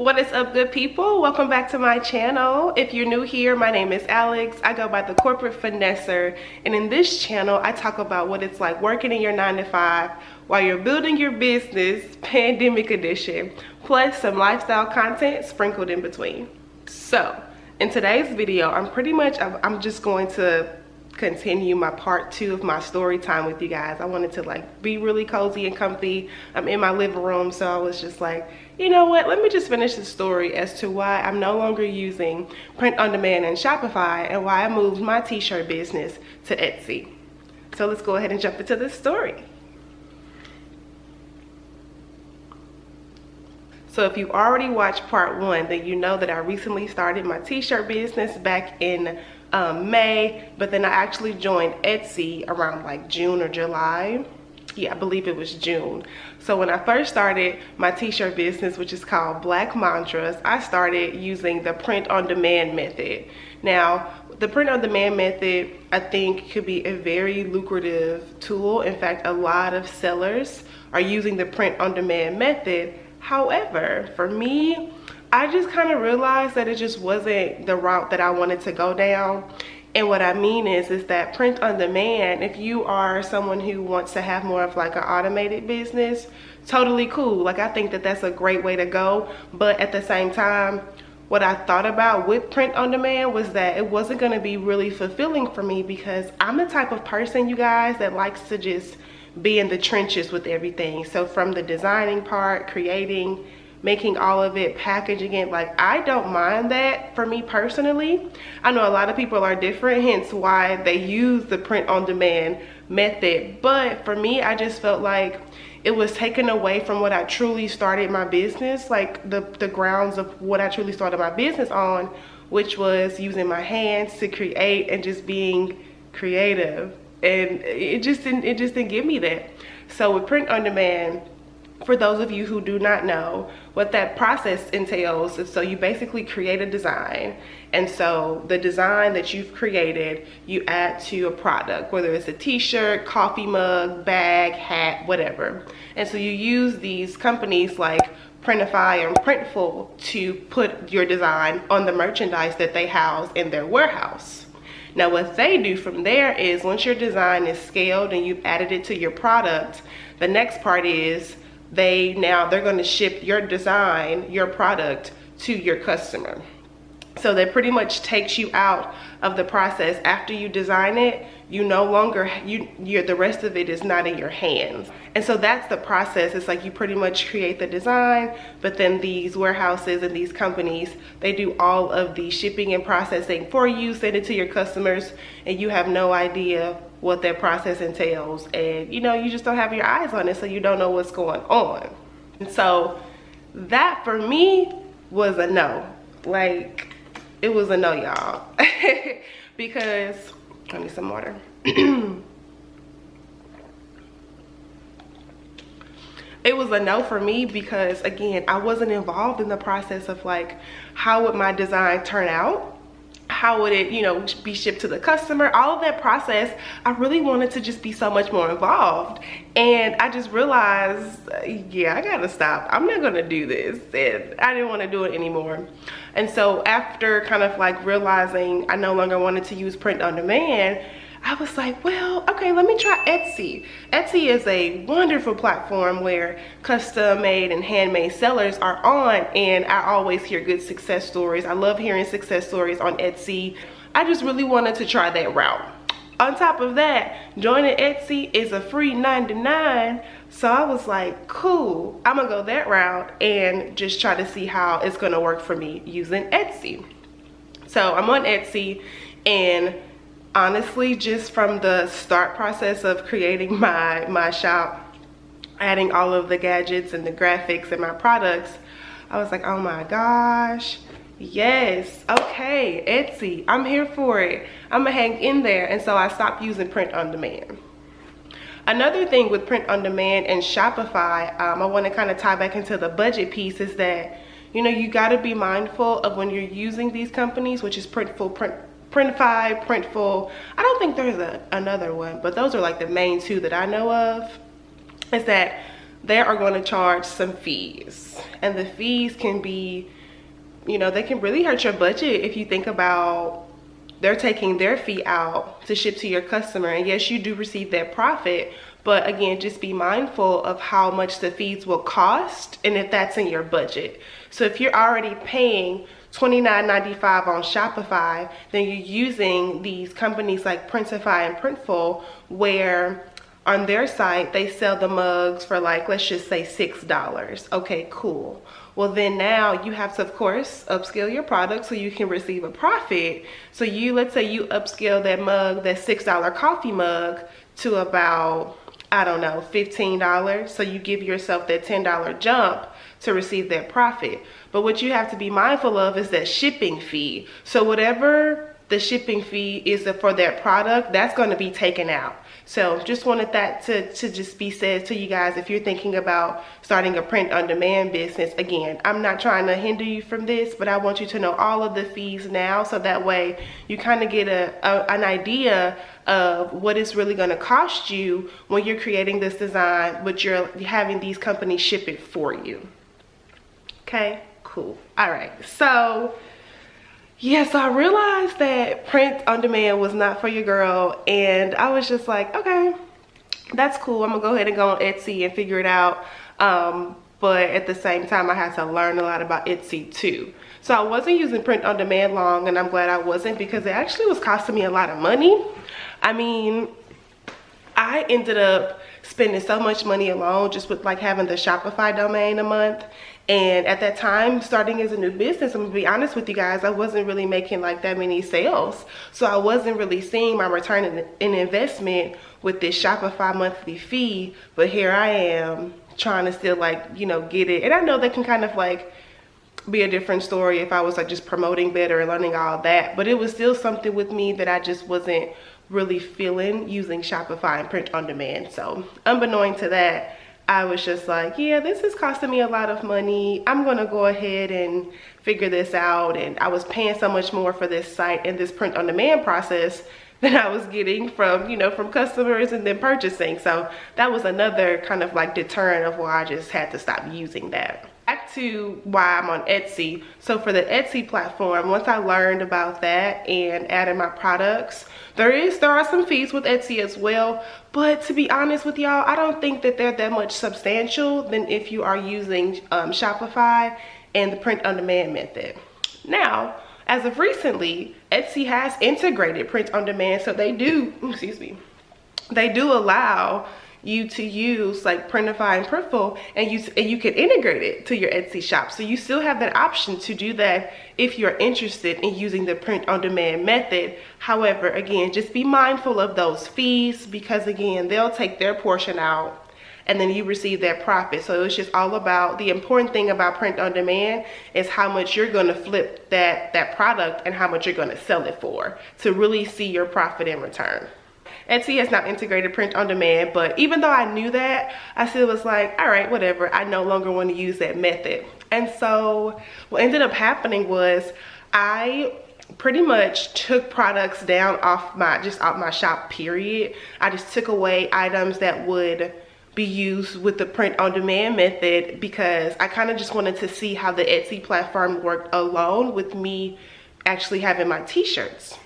What is up, good people? Welcome back to my channel. If you're new here, my name is Alex. I go by the Corporate Finesser, and in this channel I talk about what it's like working in your 9-to-5 while you're building your business, pandemic edition, plus some lifestyle content sprinkled in between. So in today's video, I'm just going to continue my part 2 of my story time with you guys. I wanted to be really cozy and comfy. I'm in my living room, so I was just like, you know what, let me just finish the story as to why I'm no longer using print on demand and Shopify and why I moved my t-shirt business to Etsy. So let's go ahead and jump into this story. So if you already watched part 1, then you know that I recently started my t-shirt business back in May, but then I actually joined Etsy around like June or July. Yeah, I believe it was June. So when I first started my t-shirt business, which is called Black Mantras, I started using the print on demand method. Now, the print on demand method, I think, could be a very lucrative tool. In fact, a lot of sellers are using the print on demand method. However, for me, I just kind of realized that it just wasn't the route that I wanted to go down. And what I mean is that print on demand, if you are someone who wants to have more of like an automated business, totally cool. Like, I think that that's a great way to go. But at the same time, what I thought about with print on demand was that it wasn't going to be really fulfilling for me, because I'm the type of person, you guys, that likes to just be in the trenches with everything. So from the designing part, creating, making all of it, packaging it, like, I don't mind that. For me personally, I know a lot of people are different, hence why they use the print on demand method. But for me, I just felt like it was taken away from what I truly started my business, like the grounds of what I truly started my business on, which was using my hands to create and just being creative. And it just didn't give me that. So with print on demand, for those of you who do not know what that process entails, is so you basically create a design, and so the design that you've created, you add to a product, whether it's a t-shirt, coffee mug, bag, hat, whatever. And so you use these companies like Printify and Printful to put your design on the merchandise that they house in their warehouse. Now what they do from there is, once your design is scaled and you've added it to your product, the next part is they're going to ship your design, your product, to your customer. So that pretty much takes you out of the process. After you design it, you no longer, the rest of it is not in your hands. And so that's the process. It's like you pretty much create the design, but then these warehouses and these companies, they do all of the shipping and processing for you, send it to your customers, and you have no idea what that process entails. And you just don't have your eyes on it, so you don't know what's going on. And so that for me was a no. Like, it was a no, y'all. Because I need some water. It was a no for me because, again, I wasn't involved in the process of like, how would my design turn out? How would it, be shipped to the customer? All of that process, I really wanted to just be so much more involved. And I just realized, yeah, I gotta stop. I'm not gonna do this. And I didn't want to do it anymore. And so after kind of like realizing I no longer wanted to use print on demand, I was like, well, okay, let me try Etsy. Etsy is a wonderful platform where custom made and handmade sellers are on, and I always hear good success stories. I love hearing success stories on Etsy. I just really wanted to try that route. On top of that, joining Etsy is a free $9.99. So I was like, cool, I'm gonna go that route and just try to see how it's gonna work for me using Etsy. So I'm on Etsy, and honestly, just from the start process of creating my shop, adding all of the gadgets and the graphics and my products, I was like, oh my gosh, yes, okay, Etsy, I'm here for it. I'm gonna hang in there. And so I stopped using print on demand. Another thing with print on demand and Shopify, I want to kind of tie back into the budget piece, is that you got to be mindful of when you're using these companies, which is Printify, Printful. I don't think there's another one, but those are like the main two that I know of. Is that they are going to charge some fees, and the fees can be, you know, they can really hurt your budget if you think about they're taking their fee out to ship to your customer. And yes, you do receive that profit, but again, just be mindful of how much the fees will cost and if that's in your budget. So if you're already paying $29.95 on Shopify, then you're using these companies like Printify and Printful, where on their site they sell the mugs for like, let's just say $6. Okay, cool. Well, then now you have to, of course, upscale your product so you can receive a profit. So let's say you upscale that mug, that $6 coffee mug, to about, I don't know, $15. So you give yourself that $10 jump to receive that profit. But what you have to be mindful of is that shipping fee. So whatever the shipping fee is for that product, that's going to be taken out. So just wanted that to just be said to you guys if you're thinking about starting a print-on-demand business. Again, I'm not trying to hinder you from this, but I want you to know all of the fees now, so that way you kind of get an idea of what it's really going to cost you when you're creating this design, but you're having these companies ship it for you. Okay, cool. All right, so yeah, so I realized that print on demand was not for your girl, and I was just like, okay, that's cool. I'm gonna go ahead and go on Etsy and figure it out. But at the same time, I had to learn a lot about Etsy too. So I wasn't using print on demand long, and I'm glad I wasn't, because it actually was costing me a lot of money. I mean, I ended up spending so much money alone just with like having the Shopify domain a month. And at that time, starting as a new business, I'm gonna be honest with you guys, I wasn't really making like that many sales. So I wasn't really seeing my return in investment with this Shopify monthly fee. But here I am trying to still like, you know, get it. And I know that can kind of like be a different story if I was like just promoting better and learning all that. But it was still something with me that I just wasn't really feeling using Shopify and print on demand. So unbeknown to that, I was just like, yeah, this is costing me a lot of money. I'm gonna go ahead and figure this out. And I was paying so much more for this site and this print on demand process than I was getting from, you know, from customers and then purchasing. So that was another kind of like deterrent of why I just had to stop using that. Back to why I'm on Etsy. So for the Etsy platform, once I learned about that and added my products, there are some fees with Etsy as well, but to be honest with y'all, I don't think that they're that much substantial than if you are using Shopify and the print on demand method. Now, as of recently, Etsy has integrated print on demand, so they do, excuse me, they do allow you to use like Printify and Printful, and you can integrate it to your Etsy shop. So you still have that option to do that if you're interested in using the print on demand method. However, again, just be mindful of those fees, because again, they'll take their portion out and then you receive that profit. So it's just all about, the important thing about print on demand is how much you're going to flip that product and how much you're going to sell it for to really see your profit in return. Etsy has not integrated print on demand, but even though I knew that, I still was like, all right, whatever. I no longer want to use that method. And so what ended up happening was I pretty much took products down off my shop, period. I just took away items that would be used with the print on demand method, because I kind of just wanted to see how the Etsy platform worked alone with me actually having my t-shirts.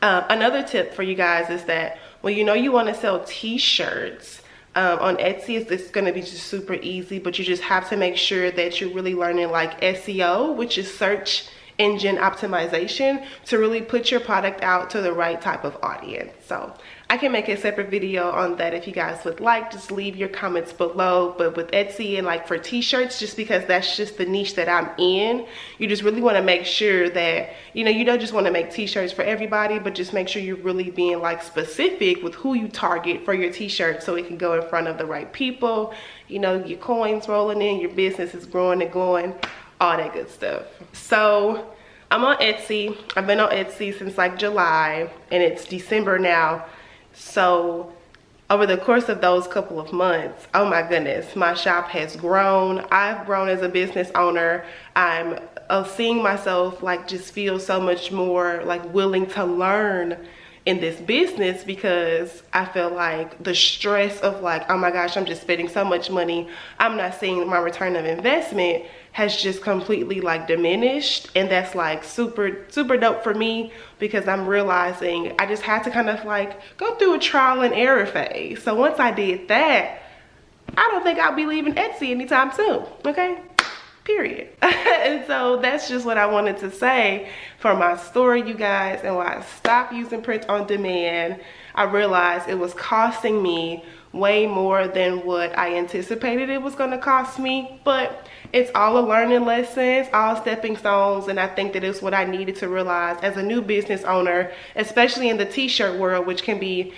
Another tip for you guys is that when you know you want to sell t-shirts on Etsy, it's going to be just super easy, but you just have to make sure that you're really learning like SEO, which is search engine optimization, to really put your product out to the right type of audience. So I can make a separate video on that if you guys would like. Just leave your comments below. But with Etsy and like for t-shirts, just because that's just the niche that I'm in, you just really want to make sure that, you know, you don't just want to make t-shirts for everybody, but just make sure you're really being like specific with who you target for your t-shirt, so it can go in front of the right people. You know, your coins rolling in, your business is growing and going, all that good stuff. So I'm on Etsy. I've been on Etsy since like July, and it's December now. So over the course of those couple of months, oh my goodness, my shop has grown. I've grown as a business owner. I'm seeing myself like just feel so much more like willing to learn in this business, because I feel like the stress of like, oh my gosh, I'm just spending so much money, I'm not seeing my return of investment, has just completely like diminished. And that's like super dope for me, because I'm realizing I just had to kind of like go through a trial and error phase. So once I did that, I don't think I'll be leaving Etsy anytime soon, okay? Period. And so that's just what I wanted to say for my story, you guys, and why I stopped using print on demand. I realized it was costing me way more than what I anticipated it was going to cost me, but it's all a learning lesson, all stepping stones, and I think that it's what I needed to realize as a new business owner, especially in the t-shirt world, which can be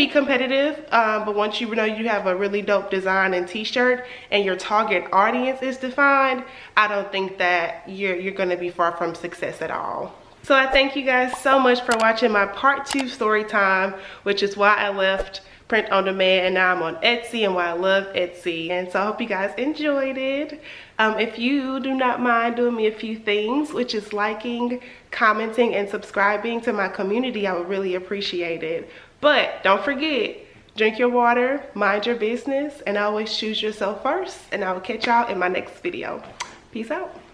competitive, but once you know you have a really dope design and t-shirt and your target audience is defined, I don't think that you're going to be far from success at all. So I thank you guys so much for watching my part 2 story time, which is why I left print on demand and now I'm on Etsy, and why I love Etsy. And so I hope you guys enjoyed it. If you do not mind doing me a few things, which is liking, commenting, and subscribing to my community, I would really appreciate it. But don't forget, drink your water, mind your business, and always choose yourself first. And I will catch y'all in my next video. Peace out.